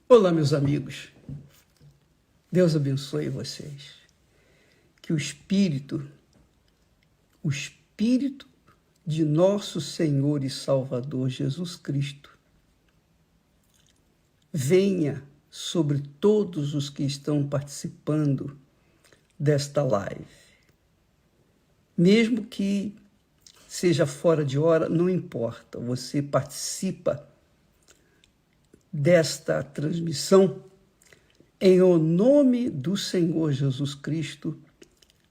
Olá, meus amigos. Deus abençoe vocês. Que o Espírito de nosso Senhor e Salvador Jesus Cristo venha sobre todos os que estão participando desta live. Mesmo que seja fora de hora, não importa, você participa desta transmissão. Em o nome do Senhor Jesus Cristo,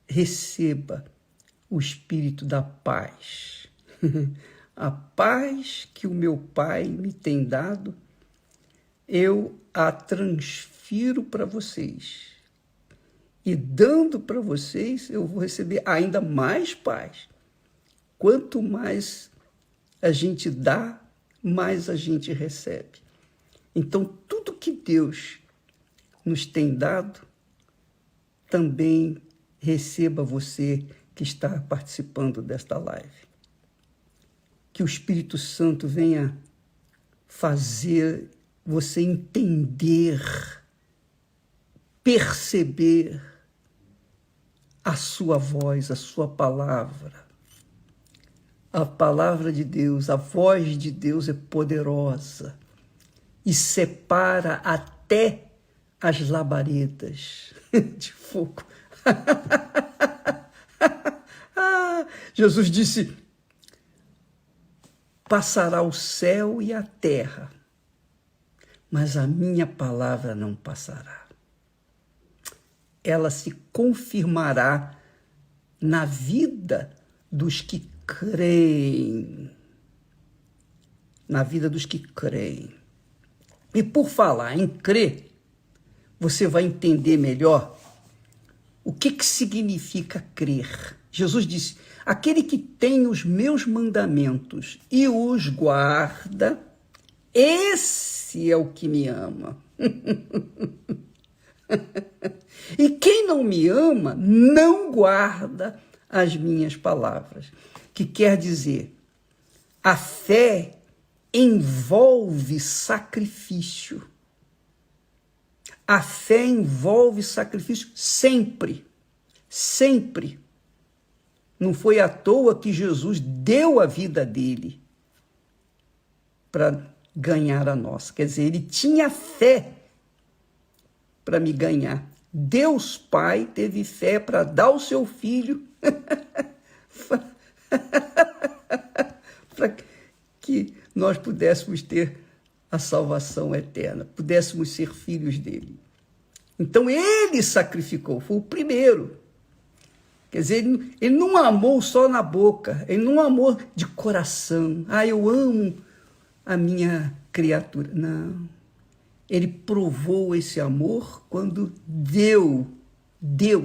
receba o Espírito da paz. A paz que o meu Pai me tem dado, eu a transfiro para vocês. E dando para vocês, eu vou receber ainda mais paz. Quanto mais a gente dá, mais a gente recebe. Então, tudo que Deus nos tem dado, também receba você que está participando desta live. Que o Espírito Santo venha fazer você entender, perceber a sua voz, a sua palavra. A palavra de Deus, a voz de Deus é poderosa e separa até as labaredas de fogo. Jesus disse: passará o céu e a terra, mas a minha palavra não passará. Ela se confirmará na vida dos que creem. Na vida dos que creem. E por falar em crer, você vai entender melhor o que significa crer. Jesus disse: aquele que tem os meus mandamentos e os guarda, esse é o que me ama. E quem não me ama, não guarda as minhas palavras. Que quer dizer, a fé envolve sacrifício. A fé envolve sacrifício sempre, sempre. Não foi à toa que Jesus deu a vida dele para ganhar a nossa. Quer dizer, ele tinha fé para me ganhar. Deus Pai teve fé para dar o seu Filho para que nós pudéssemos ter a salvação eterna, pudéssemos ser filhos dele. Então ele sacrificou, foi o primeiro. Quer dizer, ele não amou só na boca, ele não amou de coração. Eu amo a minha criatura. Não. Ele provou esse amor quando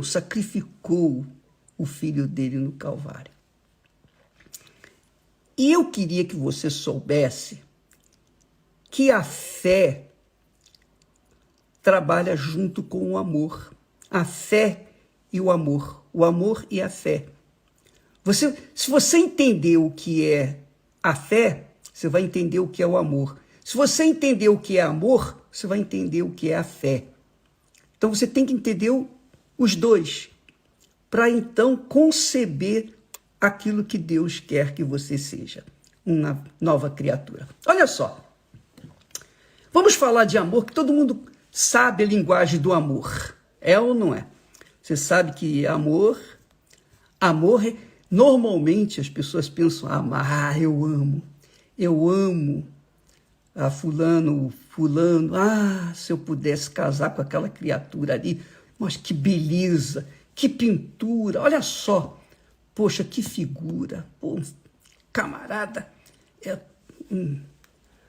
sacrificou o filho dele no Calvário. E eu queria que você soubesse que a fé trabalha junto com o amor. A fé e o amor e a fé. Se você entender o que é a fé, você vai entender o que é o amor. Se você entender o que é amor, você vai entender o que é a fé. Então você tem que entender os dois, para então conceber aquilo que Deus quer que você seja, uma nova criatura. Olha só, vamos falar de amor, que todo mundo sabe a linguagem do amor, é ou não é? Você sabe que amor, normalmente as pessoas pensam, eu amo a fulano, se eu pudesse casar com aquela criatura ali, mas que beleza, que pintura, olha só, poxa, que figura, pô, camarada,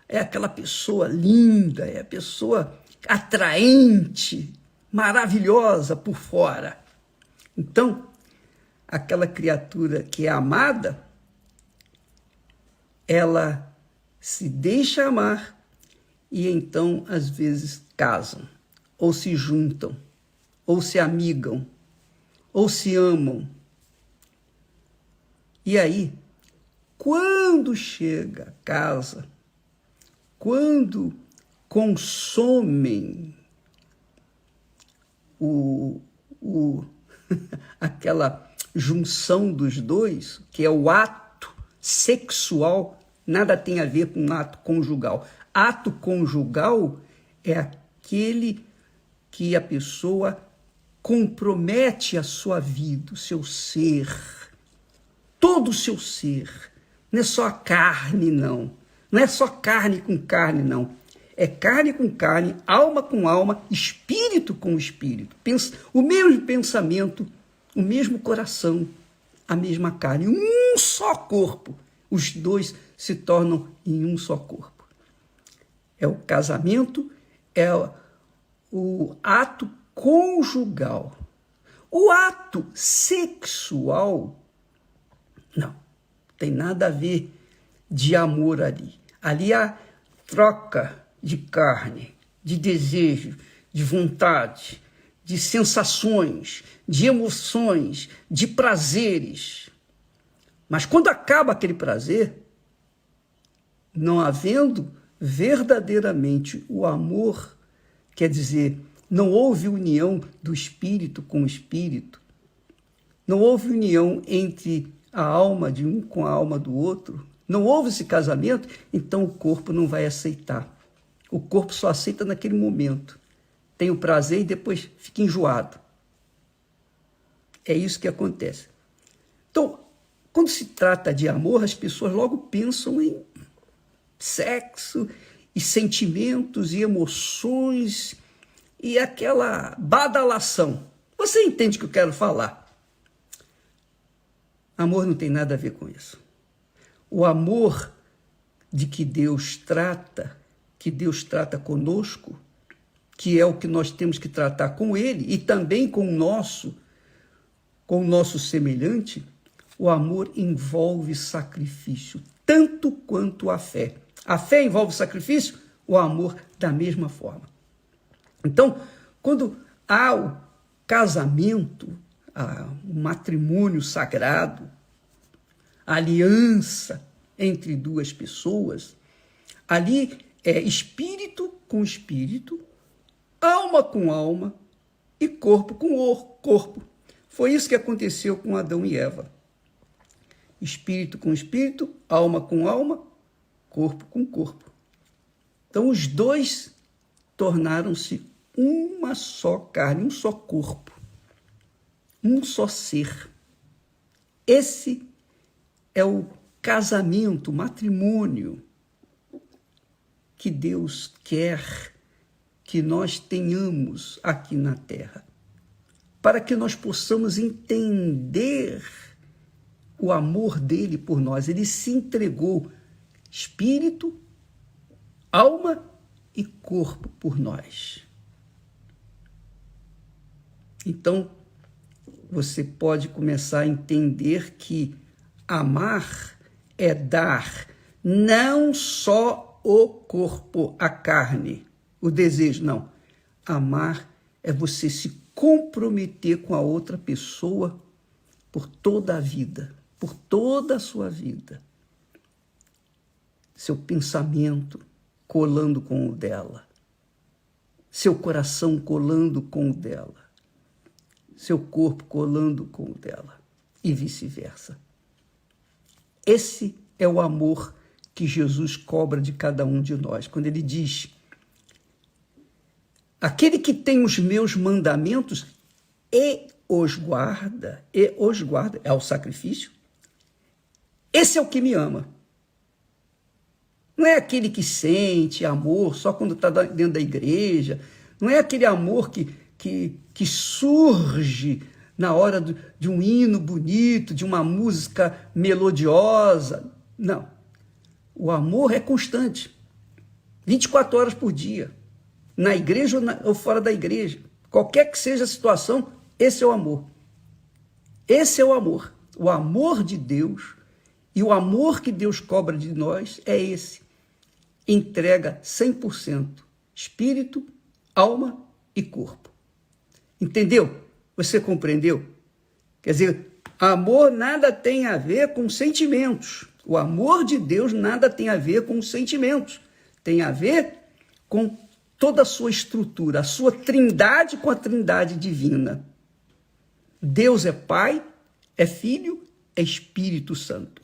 é aquela pessoa linda, é a pessoa atraente, maravilhosa por fora. Então, aquela criatura que é amada, ela se deixa amar e então, às vezes, casam, ou se juntam, ou se amigam, ou se amam. E aí, quando chega a casa, quando consomem aquela junção dos dois, que é o ato sexual, nada tem a ver com ato conjugal. Ato conjugal é aquele que a pessoa compromete a sua vida, o seu ser, todo o seu ser. Não é só a carne, não. Não é só carne com carne, não. É carne com carne, alma com alma, espírito com espírito. O mesmo pensamento, o mesmo coração, a mesma carne, um só corpo. Os dois se tornam em um só corpo. É o casamento, é o ato conjugal. O ato sexual, não, tem nada a ver de amor ali. Ali há troca de carne, de desejo, de vontade, de sensações, de emoções, de prazeres. Mas quando acaba aquele prazer, não havendo verdadeiramente o amor, quer dizer, não houve união do espírito com o espírito, não houve união entre a alma de um com a alma do outro, não houve esse casamento, então o corpo não vai aceitar. O corpo só aceita naquele momento. Tem o prazer e depois fica enjoado. É isso que acontece. Então, quando se trata de amor, as pessoas logo pensam em sexo e sentimentos e emoções e aquela badalação. Você entende o que eu quero falar? Amor não tem nada a ver com isso. O amor de que Deus trata conosco, que é o que nós temos que tratar com Ele e também com o nosso semelhante, o amor envolve sacrifício, tanto quanto a fé. A fé envolve sacrifício, o amor da mesma forma. Então, quando há o casamento, o matrimônio sagrado, a aliança entre duas pessoas, ali é espírito com espírito, alma com alma e corpo com corpo. Foi isso que aconteceu com Adão e Eva. Espírito com espírito, alma com alma, corpo com corpo. Então, os dois tornaram-se uma só carne, um só corpo, um só ser. Esse é o casamento, o matrimônio que Deus quer que nós tenhamos aqui na Terra, para que nós possamos entender o amor dele por nós. Ele se entregou espírito, alma e corpo por nós. Então, você pode começar a entender que amar é dar não só o corpo, a carne, o desejo, não. Amar é você se comprometer com a outra pessoa por toda a vida, por toda a sua vida. Seu pensamento colando com o dela, seu coração colando com o dela, seu corpo colando com o dela e vice-versa. Esse é o amor que Jesus cobra de cada um de nós, quando ele diz: aquele que tem os meus mandamentos e os guarda, é o sacrifício, esse é o que me ama. Não é aquele que sente amor só quando está dentro da igreja, não é aquele amor que surge na hora de um hino bonito, de uma música melodiosa. Não. O amor é constante, 24 horas por dia, na igreja ou fora da igreja. Qualquer que seja a situação, esse é o amor. Esse é o amor. O amor de Deus e o amor que Deus cobra de nós é esse. Entrega 100%, espírito, alma e corpo. Entendeu? Você compreendeu? Quer dizer, amor nada tem a ver com sentimentos. O amor de Deus nada tem a ver com sentimentos. Tem a ver com toda a sua estrutura, a sua trindade com a trindade divina. Deus é Pai, é Filho, é Espírito Santo.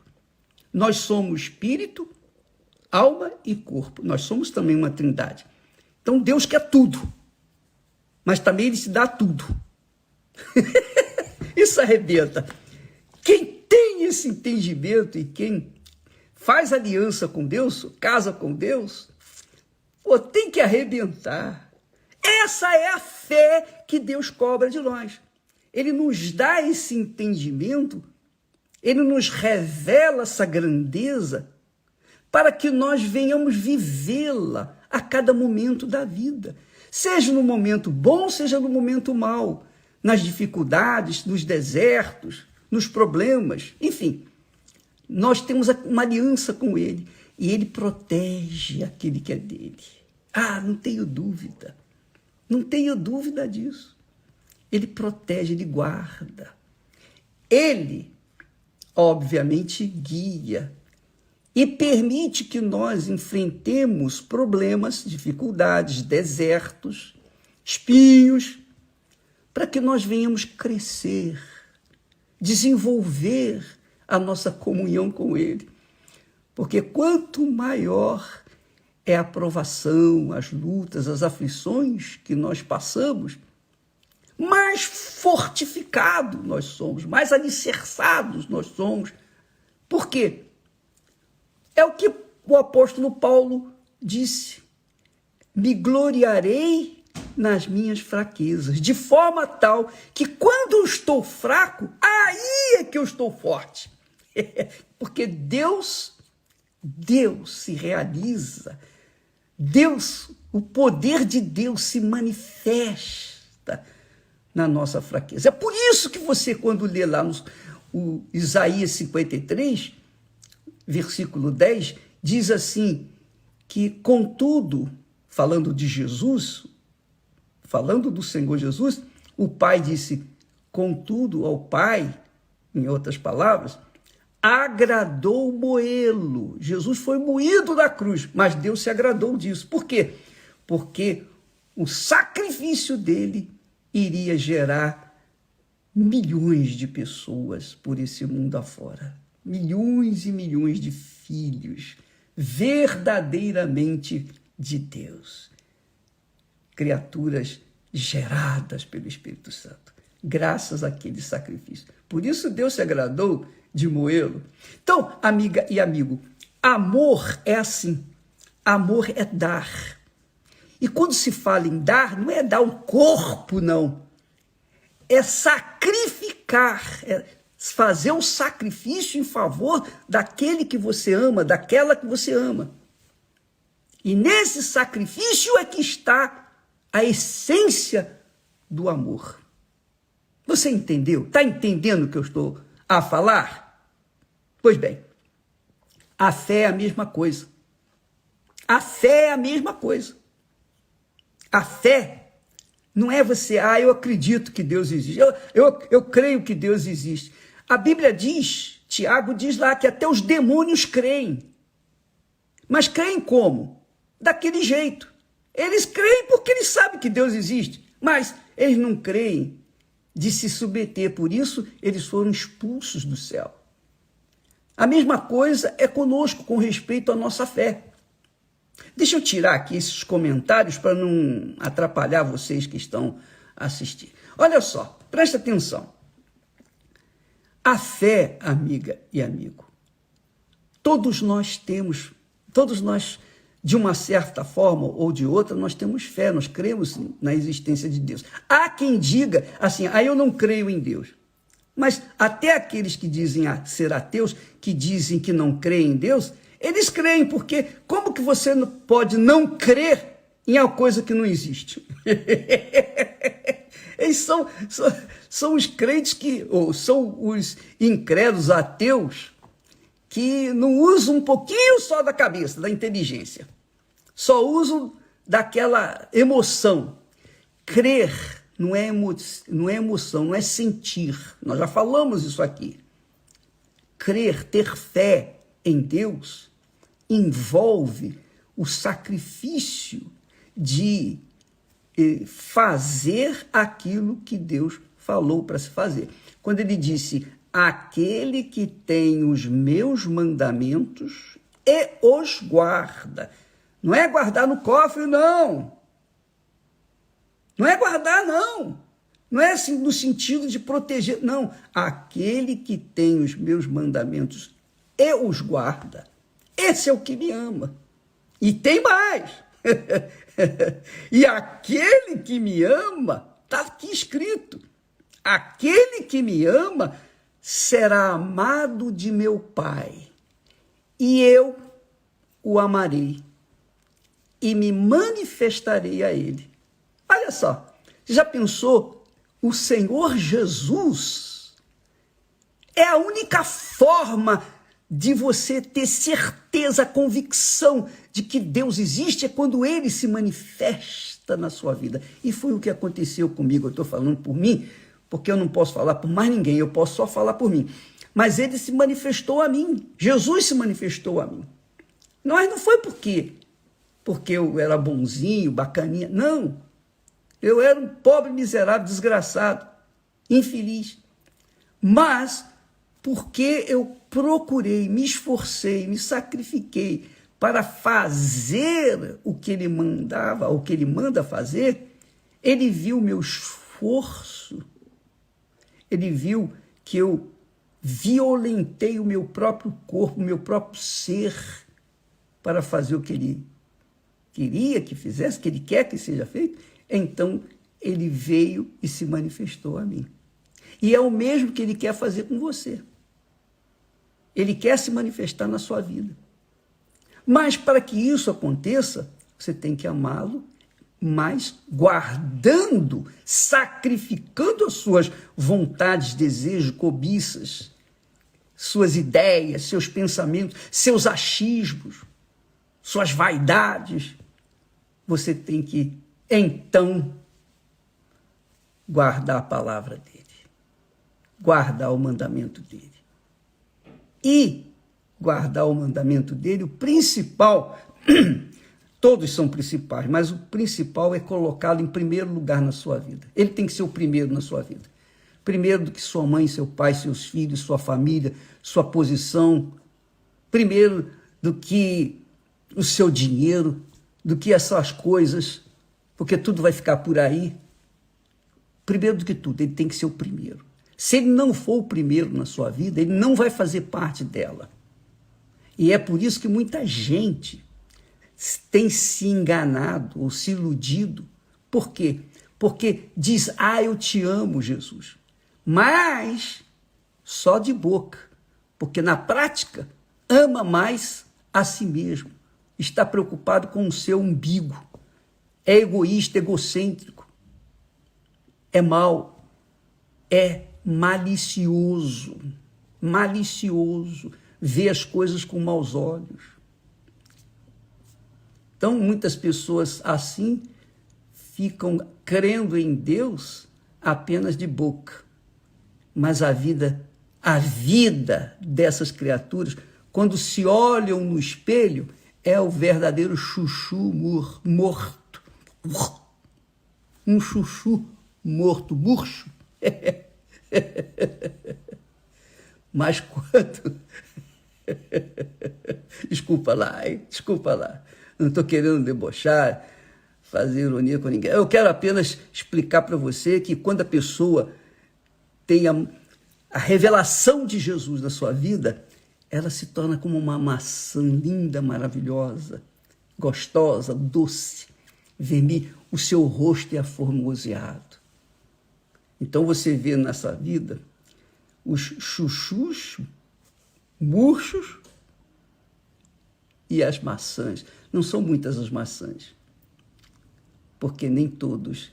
Nós somos espírito, alma e corpo. Nós somos também uma trindade. Então Deus quer tudo, mas também Ele se dá tudo. Isso arrebenta. Quem tem esse entendimento e quem faz aliança com Deus, casa com Deus, tem que arrebentar. Essa é a fé que Deus cobra de nós. Ele nos dá esse entendimento, Ele nos revela essa grandeza para que nós venhamos vivê-la a cada momento da vida. Seja no momento bom, seja no momento mau, nas dificuldades, nos desertos, nos problemas, enfim. Nós temos uma aliança com Ele e Ele protege aquele que é dele. Não tenho dúvida. Não tenho dúvida disso. Ele protege, Ele guarda. Ele, obviamente, guia e permite que nós enfrentemos problemas, dificuldades, desertos, espinhos, para que nós venhamos crescer, desenvolver a nossa comunhão com Ele. Porque quanto maior é a provação, as lutas, as aflições que nós passamos, mais fortificados nós somos, mais alicerçados nós somos. Por quê? É o que o apóstolo Paulo disse: me gloriarei nas minhas fraquezas, de forma tal que quando eu estou fraco, aí é que eu estou forte. Porque Deus se realiza, o poder de Deus se manifesta na nossa fraqueza. É por isso que você, quando lê lá no Isaías 53, versículo 10, diz assim, que contudo, falando de Jesus, falando do Senhor Jesus, o Pai disse, contudo ao Pai, em outras palavras, agradou moê-lo. Jesus foi moído na cruz, mas Deus se agradou disso. Por quê? Porque o sacrifício dele iria gerar milhões de pessoas por esse mundo afora. Milhões e milhões de filhos verdadeiramente de Deus. Criaturas geradas pelo Espírito Santo, graças àquele sacrifício. Por isso Deus se agradou de moê-lo. Então, amiga e amigo, amor é assim. Amor é dar. E quando se fala em dar, não é dar o corpo, não. É sacrificar, é fazer um sacrifício em favor daquele que você ama, daquela que você ama. E nesse sacrifício é que está a essência do amor. Você entendeu? Está entendendo o que eu estou a falar? Pois bem, a fé é a mesma coisa. A fé é a mesma coisa. A fé não é você, eu acredito que Deus existe, eu creio que Deus existe. A Bíblia diz, Tiago diz lá que até os demônios creem. Mas creem como? Daquele jeito. Eles creem porque eles sabem que Deus existe, mas eles não creem de se submeter, por isso eles foram expulsos do céu. A mesma coisa é conosco com respeito à nossa fé. Deixa eu tirar aqui esses comentários para não atrapalhar vocês que estão assistindo. Olha só, presta atenção. A fé, amiga e amigo, todos nós, de uma certa forma ou de outra, nós temos fé, nós cremos na existência de Deus. Há quem diga assim, eu não creio em Deus. Mas até aqueles que dizem ser ateus, que dizem que não creem em Deus, eles creem, porque como que você pode não crer em alguma coisa que não existe? Eles são os crentes ou são os incrédulos ateus que não usam um pouquinho só da cabeça, da inteligência. Só usam daquela emoção. Crer não é emoção, não é sentir. Nós já falamos isso aqui. Crer, ter fé em Deus, envolve o sacrifício de fazer aquilo que Deus falou para se fazer. Quando ele disse, aquele que tem os meus mandamentos e os guarda. Não é guardar no cofre, não. Não é guardar, não. Não é assim no sentido de proteger, não. Aquele que tem os meus mandamentos e os guarda, esse é o que me ama. E tem mais. E aquele que me ama, está aqui escrito, aquele que me ama será amado de meu Pai, e eu o amarei, e me manifestarei a ele. Olha só, já pensou? O Senhor Jesus é a única forma de você ter certeza, convicção de que Deus existe, é quando Ele se manifesta na sua vida. E foi o que aconteceu comigo. Eu estou falando por mim, porque eu não posso falar por mais ninguém, eu posso só falar por mim. Mas Ele se manifestou a mim, Jesus se manifestou a mim. Mas não foi porque eu era bonzinho, bacaninha, não. Eu era um pobre, miserável, desgraçado, infeliz. Mas porque eu procurei, me esforcei, me sacrifiquei para fazer o que ele mandava, o que ele manda fazer, ele viu meu esforço, ele viu que eu violentei o meu próprio corpo, o meu próprio ser, para fazer o que ele queria que fizesse, que ele quer que seja feito. Então, ele veio e se manifestou a mim. E é o mesmo que ele quer fazer com você. Ele quer se manifestar na sua vida. Mas para que isso aconteça, você tem que amá-lo, mas guardando, sacrificando as suas vontades, desejos, cobiças, suas ideias, seus pensamentos, seus achismos, suas vaidades. Você tem que, então, guardar a palavra dele, guardar o mandamento dele. E guardar o mandamento dele, o principal, todos são principais, mas o principal é colocá-lo em primeiro lugar na sua vida. Ele tem que ser o primeiro na sua vida. Primeiro do que sua mãe, seu pai, seus filhos, sua família, sua posição. Primeiro do que o seu dinheiro, do que essas coisas, porque tudo vai ficar por aí. Primeiro do que tudo, ele tem que ser o primeiro. Se ele não for o primeiro na sua vida, ele não vai fazer parte dela. E é por isso que muita gente tem se enganado ou se iludido. Por quê? Porque diz, eu te amo, Jesus. Mas só de boca. Porque na prática, ama mais a si mesmo. Está preocupado com o seu umbigo. É egoísta, egocêntrico. É mau. É malicioso, vê as coisas com maus olhos. Então, muitas pessoas assim ficam crendo em Deus apenas de boca. Mas a vida dessas criaturas, quando se olham no espelho, é o verdadeiro chuchu morto. Um chuchu morto, murcho. Mas quando... Desculpa lá. Não estou querendo debochar, fazer ironia com ninguém. Eu quero apenas explicar para você que quando a pessoa tem a revelação de Jesus na sua vida, ela se torna como uma maçã linda, maravilhosa, gostosa, doce. O seu rosto é aformoseado. Então você vê nessa vida os chuchus, murchos e as maçãs. Não são muitas as maçãs, porque nem todos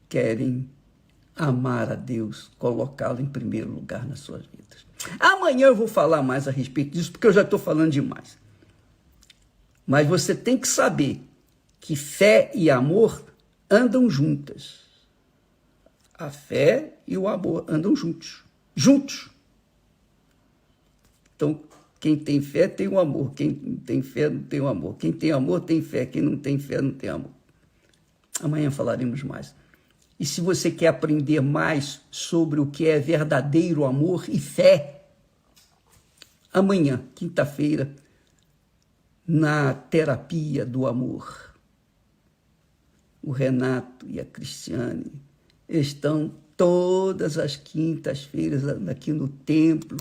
querem amar a Deus, colocá-lo em primeiro lugar nas suas vidas. Amanhã eu vou falar mais a respeito disso, porque eu já estou falando demais. Mas você tem que saber que fé e amor andam juntas. A fé e o amor andam juntos. Então, quem tem fé tem o amor. Quem não tem fé não tem o amor. Quem tem amor tem fé. Quem não tem fé não tem amor. Amanhã falaremos mais. E se você quer aprender mais sobre o que é verdadeiro amor e fé, amanhã, quinta-feira, na terapia do amor, o Renato e a Cristiane estão todas as quintas-feiras aqui no templo,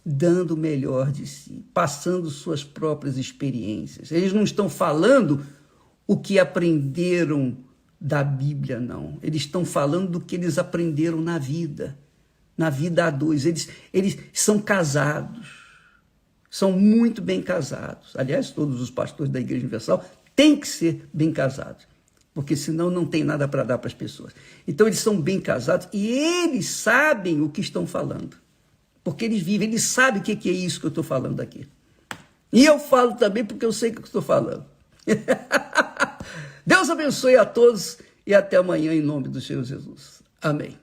dando o melhor de si, passando suas próprias experiências. Eles não estão falando o que aprenderam da Bíblia, não. Eles estão falando do que eles aprenderam na vida a dois. Eles são casados, são muito bem casados. Aliás, todos os pastores da Igreja Universal têm que ser bem casados, porque senão não tem nada para dar para as pessoas. Então, eles são bem casados e eles sabem o que estão falando, porque eles vivem, eles sabem o que é isso que eu estou falando aqui. E eu falo também porque eu sei o que eu estou falando. Deus abençoe a todos e até amanhã em nome do Senhor Jesus. Amém.